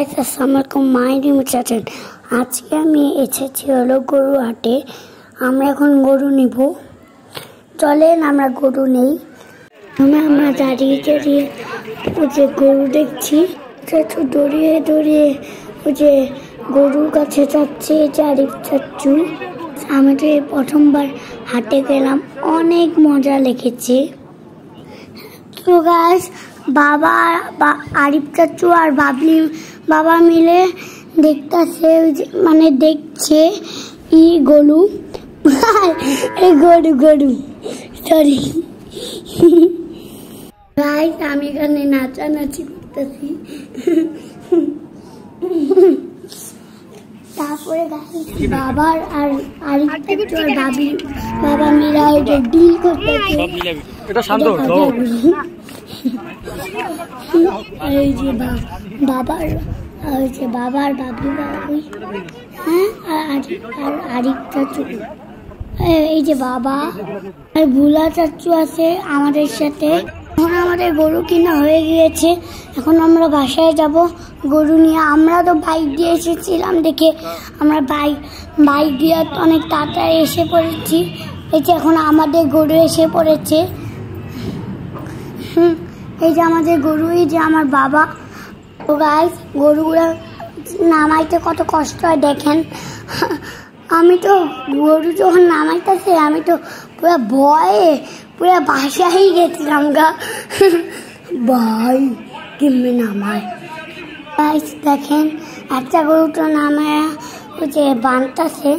Guys, আসসালামু আলাইকুম। My name চাচন। আজকে আমি এসেছি হলো গরু হাটে। আমরা এখন গরু নিব। চলেন আমরা গরু নেই। আমরা দাঁড়িয়ে দাঁড়িয়ে ওই যে গরু দেখছি, দৌড়িয়ে দৌড়িয়ে ওই যে গরুর কাছে যাচ্ছে আরিফ চাচু। আমি তো প্রথমবার হাটে গেলাম, অনেক মজা লেগেছে। তো গাইস, বাবা আরিফ চাচু আর বাবা মিলে দেখতেছে, মানে দেখছে গরু গরু সরি গাইস, আমি এখানে নাচানাচি করতেছি। তারপরে বাবার আর আরিফ চাচু আর বাবা মিলে ডিল করতেছে। এই যে বাবার বাবি হ্যাঁ, আর আরিফ চাচু, এই যে বাবা আর ভুলা চাচু আছে আমাদের সাথে। এখন আমাদের গরু কিনা হয়ে গিয়েছে, এখন আমরা বাসায় যাব গরু নিয়ে। আমরা তো বাইক দিয়ে এসেছিলাম দেখে আমরা বাইক দিয়ে অনেক তাড়াতাড়ি এসে পড়েছি। এই যে এখন আমাদের গরু এসে পড়েছে। এই যে আমাদের গরু, এই যে আমার বাবা। তো গাইস, গরুগুলো নামাইতে কত কষ্ট হয় দেখেন। আমি তো গরু যখন নামাইতেছে আমি তো পুরো ভয়ে পুরো বাসায় গেছিলাম গা। ভয় কেমনে নামায়। গাইস দেখেন, একটা গরু তো নামায় ওই যে বানতেছে,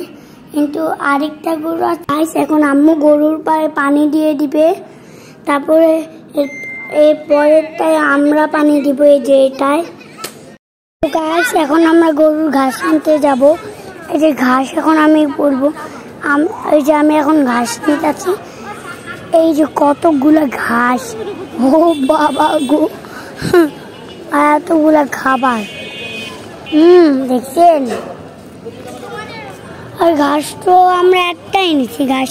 কিন্তু আরেকটা গরু গাইস এখন আম্মু গরুর পায়ে পানি দিয়ে দিবে। তারপরে এই পরেরটায় আমরা পানি দিব, এই যে এটায়। গাইস এখন আমরা গরুর ঘাস আনতে যাব। এই যে ঘাস এখন আমি বলবো, এই যে আমি এখন ঘাস নিতেছি। এই যে কতগুলা ঘাস, ও বাবা গো, আর এতগুলা খাবার। দেখছেন, আর ঘাস তো আমরা একটাই নিচ্ছি, ঘাস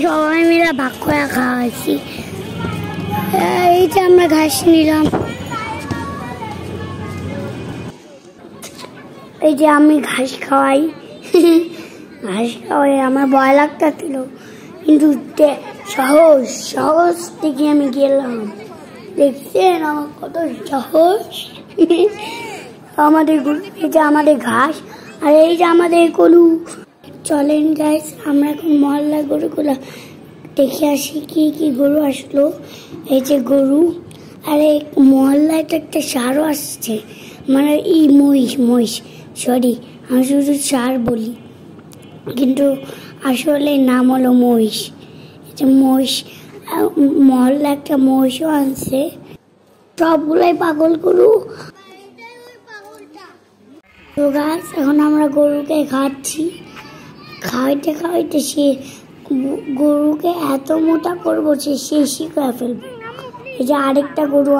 সবাই মিলে ভাগ করে খাওয়াইছি। এই যে আমরা ঘাস নিলাম। এই যে আমি ঘাস খাওয়াই, আমার ভয় লাগতেছিল, কিন্তু সহজ থেকে আমি গেলাম। দেখছেন আমার কত সহজ। আমাদের এই যে আমাদের ঘাস, আর এই যে আমাদের গরু। চলেন গাইস, আমরা এখন মহল্লার গরুগুলা দেখে আসি কি কি গরু আসলো। এই যে গরু, আর এই মহল্লায় তো একটা ষাঁড়ও আসছে, মানে মহিষ সরি, আমি শুধু ষাঁড় বলি, কিন্তু আসলে নাম হলো মহিষ। মহিষ, মহল্লা একটা মহিষও আনছে। সবগুলাই পাগল গরু। তো গাছ, এখন আমরা গরুকে খাওয়াইতে সে গরুকে এত মোটা করবো সে শেষই করে ফেলবো। এই যে আরেকটা গরু,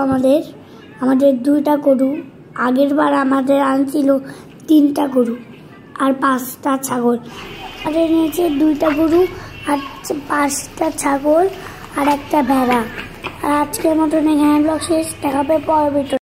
আমাদের দুইটা গরু। আগের বার আমাদের আনছিল 3টা গরু আর 5টা ছাগল। আর এনেছে 2টা গরু আর 5টা ছাগল আর একটা ভেড়া। আর আজকের মতন এখানে ব্লগ শেষ। দেখা হবে পরবর্তী।